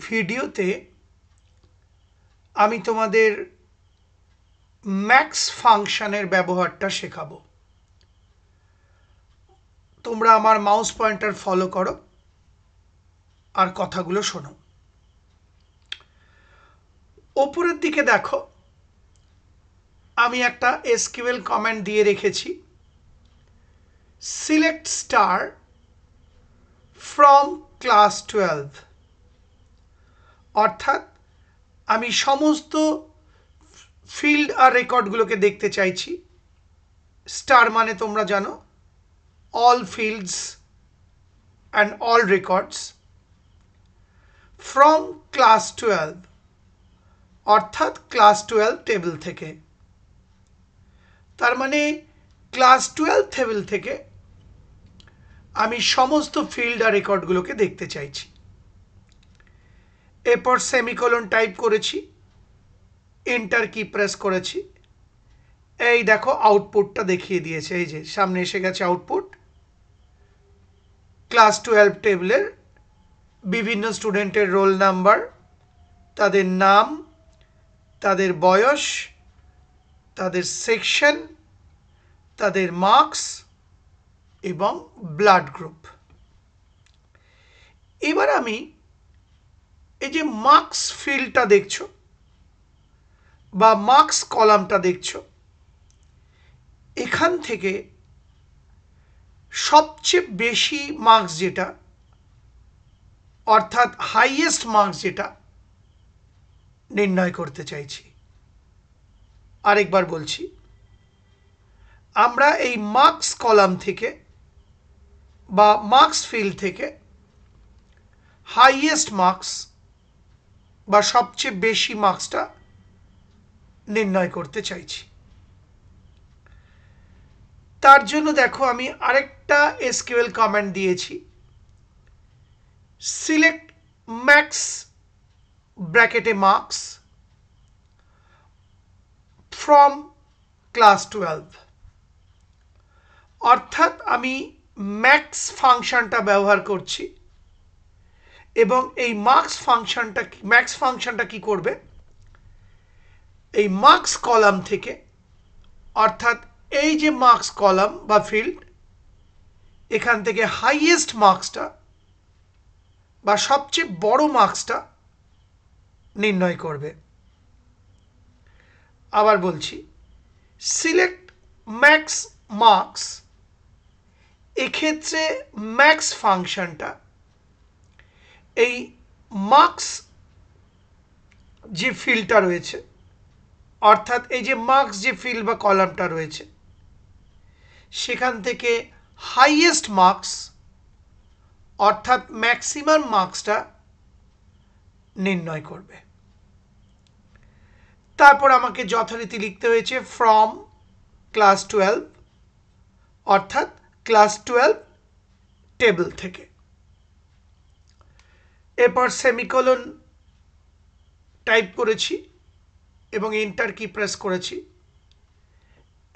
ভিডিওতে আমি তোমাদের ম্যাক্স ফাংশনের ব্যবহারটা শেখাবো। তোমরা আমার মাউস পয়েন্টার ফলো করো আর কথাগুলো শোনো। ওপরের দিকে দেখো, আমি একটা এসকিউএল কমান্ড দিয়ে রেখেছি, সিলেক্ট স্টার ফ্রম ক্লাস 12। অর্থাৎ আমি সমস্ত ফিল্ড আর রেকর্ডগুলোকে দেখতে চাইছি। স্টার মানে তোমরা জানো all fields and all records from class 12 অর্থাৎ ক্লাস 12 টেবিল থেকে। তার মানে ক্লাস 12 টেবিল থেকে আমি সমস্ত ফিল্ড আর রেকর্ডগুলোকে দেখতে চাইছি। এরপর সেমিকোলন টাইপ করেছি, এন্টার কি প্রেস করেছি। এই দেখো আউটপুটটা দেখিয়ে দিয়েছে, এই যে সামনে এসে গেছে আউটপুট। ক্লাস 12 টেবিলের বিভিন্ন স্টুডেন্টের রোল নাম্বার, তাদের নাম, তাদের বয়স, তাদের সেকশন, তাদের মার্কস এবং ব্লাড গ্রুপ। এবার আমি এই যে মার্কস ফিল্ডটা দেখছো বা মার্কস কলামটা দেখছো, এখান থেকে সবচেয়ে বেশি মার্কস যেটা, অর্থাৎ হাইয়েস্ট মার্কস যেটা নির্ণয় করতে চাইছি। আরেকবার বলছি, আমরা এই মার্কস কলাম থেকে বা মার্কস ফিল্ড থেকে হাইয়েস্ট মার্কস বা সবচেয়ে বেশি মার্কসটা নির্ণয় করতে চাইছি। তার জন্য দেখো আমি আরেকটা এসকিউএল কমান্ড দিয়েছি, সিলেক্ট ম্যাক্স ব্র্যাকেটে মার্কস ফ্রম ক্লাস 12। অর্থাৎ আমি ম্যাক্স ফাংশনটা ব্যবহার করছি এবং এই ম্যাক্স ফাংশনটা কি করবে, এই মার্কস কলাম থেকে, অর্থাৎ এই যে মার্কস কলাম বা ফিল্ড, এখান থেকে হাইয়েস্ট মার্কসটা বা সবচেয়ে বড় মার্কসটা নির্ণয় করবে। আবার বলছি, সিলেক্ট ম্যাক্স মার্কস, এক্ষেত্রে ম্যাক্স ফাংশনটা এই মার্কস যে ফিল্ডটা রয়েছে, অর্থাৎ এই যে মার্কস যে ফিল্ড বা কলামটা রয়েছে, সেখান থেকে হাইয়েস্ট মার্কস অর্থাৎ ম্যাক্সিমাম মার্কসটা নির্ণয় করবে। তারপর আমাকে যথারীতি লিখতে হয়েছে ফ্রম ক্লাস 12, অর্থাৎ ক্লাস 12 টেবিল থেকে। এরপর সেমিকোলন টাইপ করেছি এবং এন্টার কি প্রেস করেছি।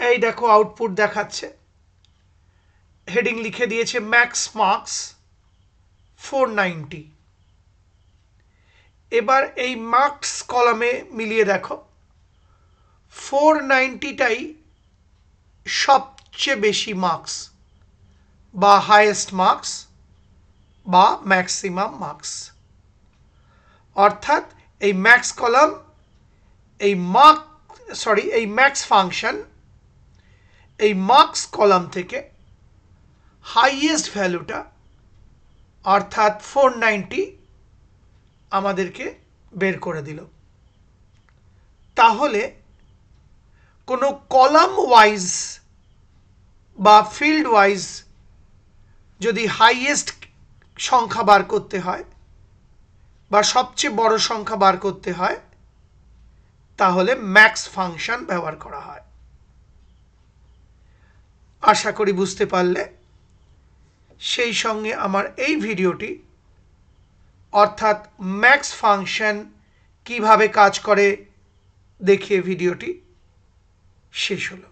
এই দেখো আউটপুট দেখাচ্ছে, হেডিং লিখে দিয়েছে ম্যাক্স মার্কস 490। এবার এই মার্কস কলামে মিলিয়ে দেখো, 490টাই সবচেয়ে বেশি মার্কস বা হাইয়েস্ট মার্কস বা ম্যাক্সিমাম মার্কস। অর্থাৎ এই ম্যাক্স কলাম, এই ম্যাক্স ফাংশন এই মার্কস কলাম থেকে হাইয়েস্ট ভ্যালুটা অর্থাৎ 490 আমাদেরকে বের করে দিল। তাহলে কোনো কলাম ওয়াইজ বা ফিল্ড ওয়াইজ যদি হাইয়েস্ট সংখ্যা বার করতে হয় বা সবচেয়ে বড় সংখ্যা বার করতে হয়, তাহলে ম্যাক্স ফাংশন ব্যবহার করা হয়। আশা করি বুঝতে পারলে। সেই সঙ্গে আমার এই ভিডিওটি, অর্থাৎ ম্যাক্স ফাংশন কিভাবে কাজ করে দেখিয়ে ভিডিওটি শেষ হলো।